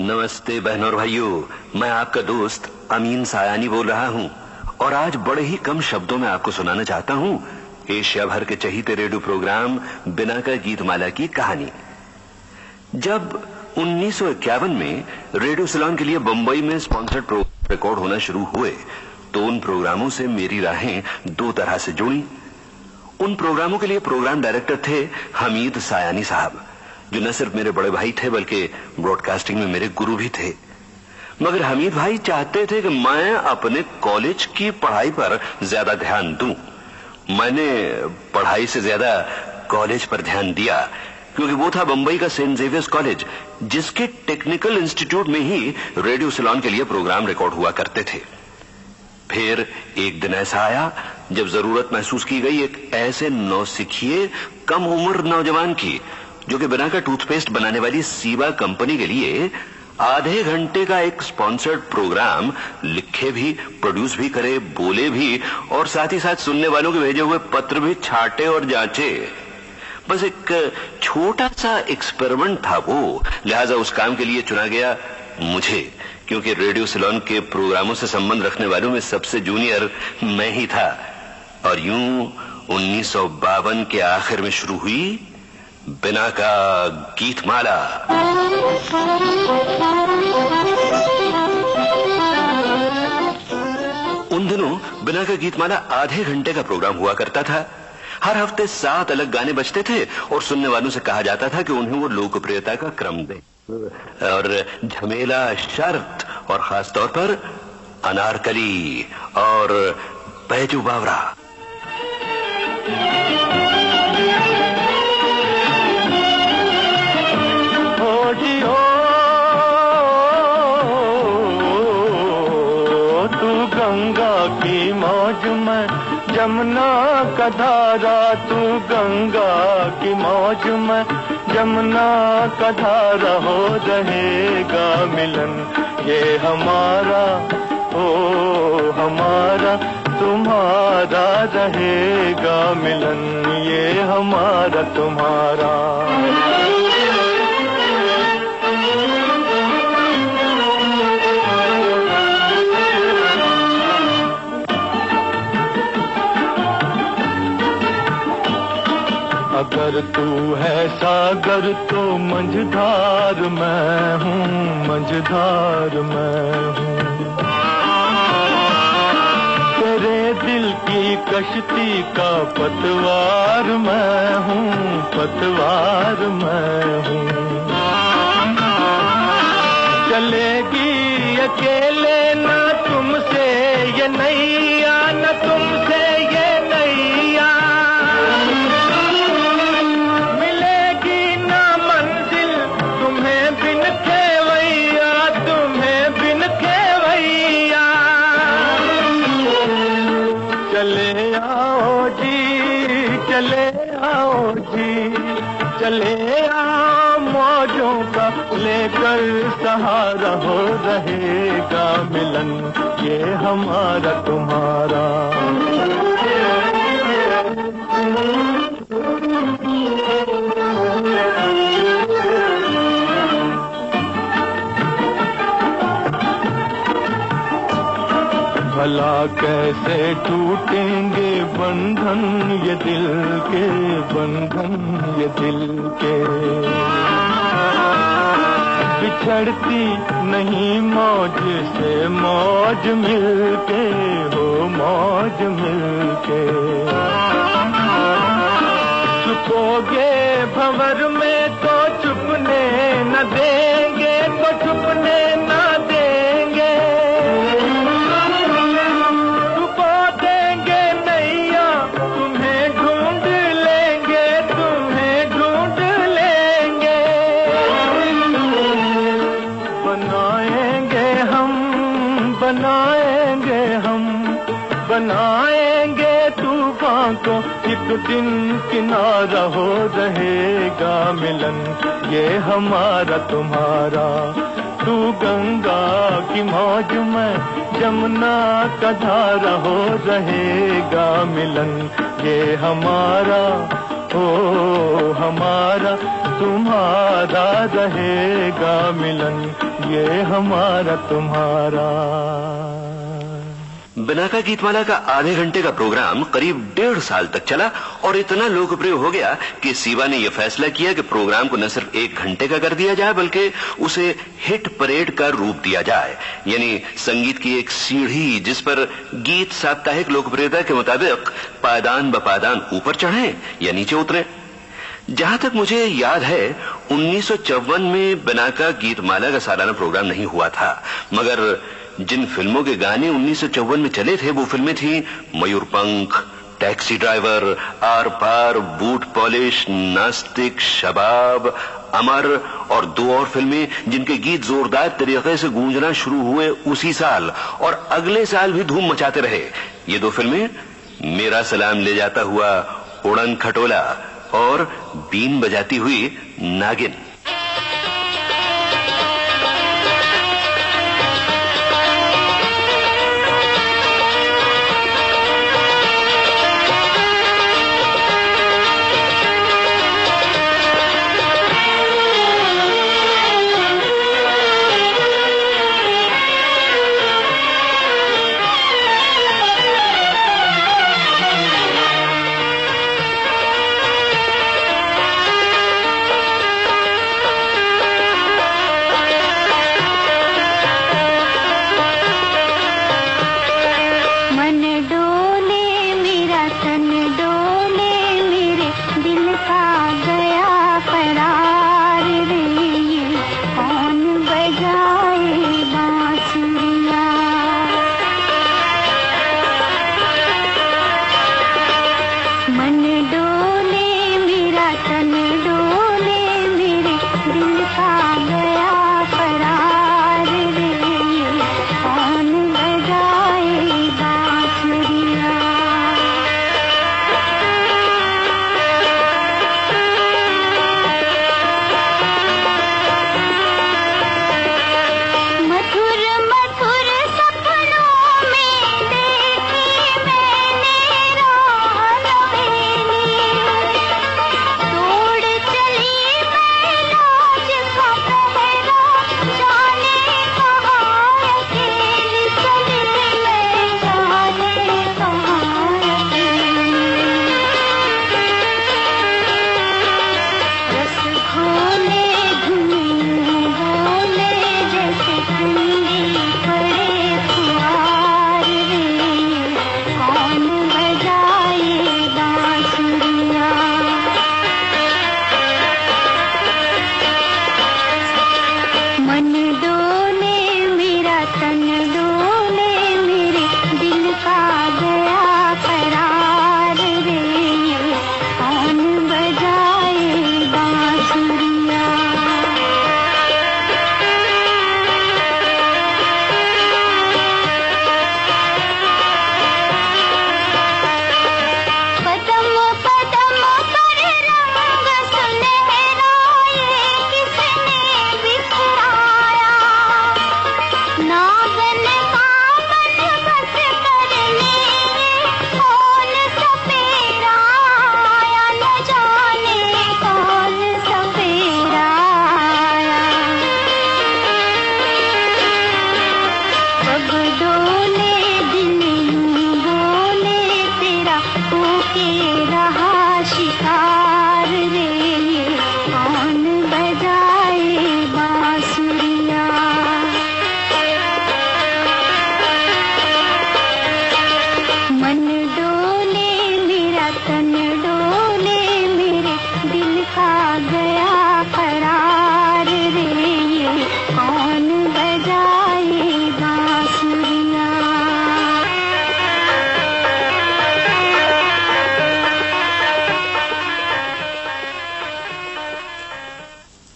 नमस्ते बहनों और भाइयों, मैं आपका दोस्त अमीन सायानी बोल रहा हूं और आज बड़े ही कम शब्दों में आपको सुनाना चाहता हूं एशिया भर के चहीते रेडियो प्रोग्राम बिना का गीतमाला की कहानी। जब 1951 में रेडियो सिलोन के लिए बंबई में स्पॉन्सर्ड प्रोग्राम रिकॉर्ड होना शुरू हुए तो उन प्रोग्रामों से मेरी राहें दो तरह से जुड़ी। उन प्रोग्रामों के लिए प्रोग्राम डायरेक्टर थे हमीद सायानी साहब, जो न सिर्फ मेरे बड़े भाई थे बल्कि ब्रॉडकास्टिंग में मेरे गुरु भी थे। मगर हमीद भाई चाहते थे कि मैं अपने कॉलेज की पढ़ाई पर ज्यादा ध्यान दूं। मैंने पढ़ाई से ज्यादा कॉलेज पर ध्यान दिया, क्योंकि वो था बंबई का सेंट जेवियर्स कॉलेज, जिसके टेक्निकल इंस्टीट्यूट में ही रेडियो सिलोन के लिए प्रोग्राम रिकॉर्ड हुआ करते थे। फिर एक दिन ऐसा आया जब जरूरत महसूस की गई एक ऐसे नौसिखिए कम उम्र नौजवान की, जो कि बिना का टूथपेस्ट बनाने वाली सीबा कंपनी के लिए आधे घंटे का एक स्पॉन्सर्ड प्रोग्राम लिखे भी, प्रोड्यूस भी करे, बोले भी और साथ ही साथ सुनने वालों के भेजे हुए पत्र भी छाटे और जांचे। बस एक छोटा सा एक्सपेरिमेंट था वो, लिहाजा उस काम के लिए चुना गया मुझे, क्योंकि रेडियो सिलोन के प्रोग्रामों से संबंध रखने वालों में सबसे जूनियर मैं ही था। और यूं 1952 के आखिर में शुरू हुई बिना का गीतमाला। उन दिनों बिना का गीतमाला आधे घंटे का प्रोग्राम हुआ करता था। हर हफ्ते 7 अलग गाने बजते थे और सुनने वालों से कहा जाता था कि उन्हें वो लोकप्रियता का क्रम दे और झमेला, शर्त और खास तौर पर अनारकली और बैजू बावरा। जमुना का धारा तू गंगा की मौज में, जमुना का धारा हो रहेगा मिलन ये हमारा, ओ हमारा तुम्हारा रहेगा मिलन ये हमारा तुम्हारा। अगर तू है सागर तो मंझधार मैं हूँ, मंझधार मैं हूँ। तेरे दिल की कश्ती का पतवार मैं हूँ, पतवार मैं हूँ। चलेगी अकेले ना तुमसे ये नैया, न तुमसे ये नैया। चले आओ मौजों का लेकर सहारा हो रहेगा मिलन ये हमारा तुम्हारा। भला कैसे टूटेंगे बंधन ये दिल के, बंधन ये दिल के। बिछड़ती नहीं मौज से मौज मिलके, हो मौज मिलके। छुपोगे भंवर में तो छुपने न देंगे, तो छुपने न देंगे। बनाएंगे तूफान को एक दिन किनारा हो रहेगा मिलन ये हमारा तुम्हारा। तू गंगा की मौज में जमुना का धारा हो रहेगा मिलन ये हमारा, ओ हमारा तुम्हारा रहेगा मिलन, ये हमारा तुम्हारा। बिनाका गीतमाला का आधे घंटे का प्रोग्राम करीब 1.5 साल तक चला और इतना लोकप्रिय हो गया कि सीबा ने यह फैसला किया कि प्रोग्राम को न सिर्फ 1 घंटे का कर दिया जाए बल्कि उसे हिट परेड का रूप दिया जाए, यानी संगीत की एक सीढ़ी जिस पर गीत साप्ताहिक लोकप्रियता के मुताबिक पायदान ब पायदान ऊपर चढ़े या नीचे उतरे। जहां तक मुझे याद है 1954 में बिनाका गीतमाला का सालाना प्रोग्राम नहीं हुआ था, मगर जिन फिल्मों के गाने 1954 में चले थे वो फिल्में थी Mayurpankh, taxi driver, Aar Paar, boot polish, Nastik, Shabab, अमर और 2 और फिल्में जिनके गीत जोरदार तरीके से गूंजना शुरू हुए उसी साल और अगले साल भी धूम मचाते रहे। ये 2 फिल्में मेरा सलाम ले जाता हुआ उड़न खटोला और बीन बजाती हुई नागिन।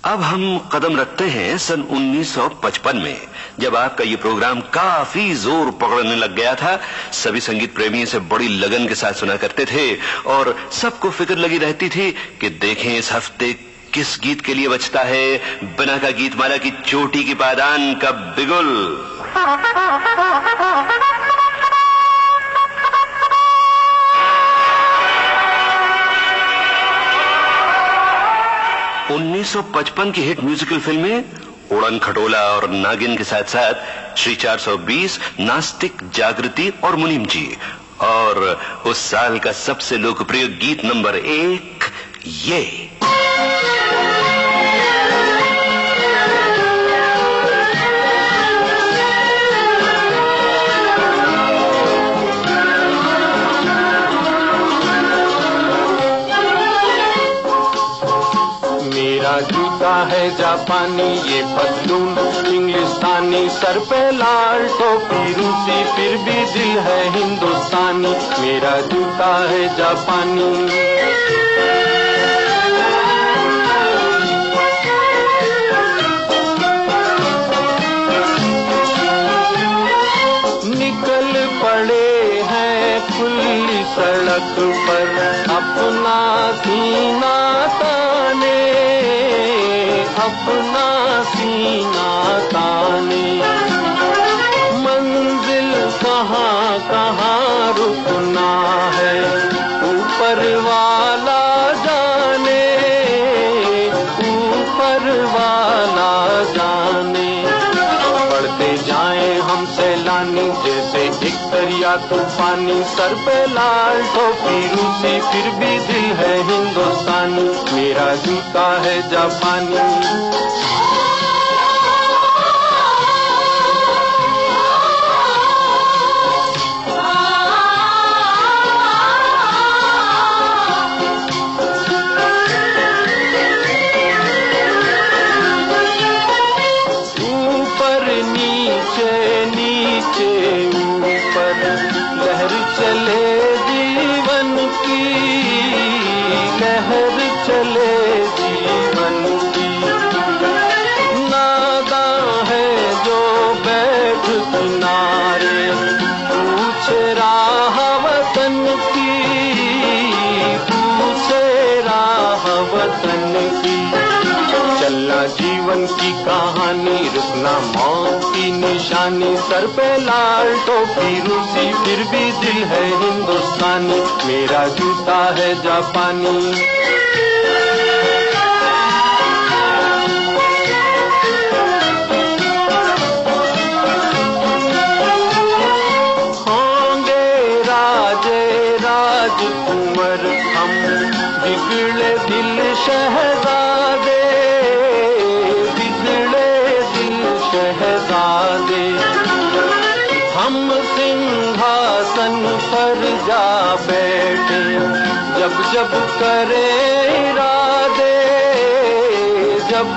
अब हम कदम रखते हैं सन 1955 में, जब आपका ये प्रोग्राम काफी जोर पकड़ने लग गया था। सभी संगीत प्रेमी इसे बड़ी लगन के साथ सुना करते थे और सबको फिक्र लगी रहती थी कि देखें इस हफ्ते किस गीत के लिए बचता है बिनाका गीतमाला की चोटी की पायदान का बिगुल। 1955 की हिट म्यूजिकल फिल्में उड़न खटोला और नागिन के साथ साथ श्री 420, नास्तिक, जागृति और मुनीम जी। और उस साल का सबसे लोकप्रिय गीत नंबर 1 ये। मेरा जूता है जापानी, ये पतलून इंग्लिस्तानी, सर पे लाल टोपी रूसी, फिर भी दिल है हिंदुस्तानी। मेरा जूता है जापानी। निकल पड़े हैं खुली सड़क पर अपना सीना ताने, अपना सीना ताने। मंजिल कहाँ कहाँ रुकना है ऊपर वाला जाने, ऊपर वाला जाने। बढ़ते जाएं हम सैलानी जैसे एक दरिया तूफानी, सर पे लाल टोपी रूसी, फिर भी दिल है हिंदुस्तानी। मेरा जूता है जापानी। लहर चले जीवन की, लहर चले जीवन की। नादा है जो बैठ किनारे, पूछे राह वतन की, पूछे राह वतन की। चलना जीवन की कहानी, रुकना मौत की निशानी। सर पे लाल टोपी रूसी, फिर भी दिल है हिंदुस्तानी। मेरा जूता है जापानी। होंगे राजे राजकुंवर हम, बिगड़े दिल शहजादे, शहजादे। हम सिंहासन पर जा बैठे जब जब करे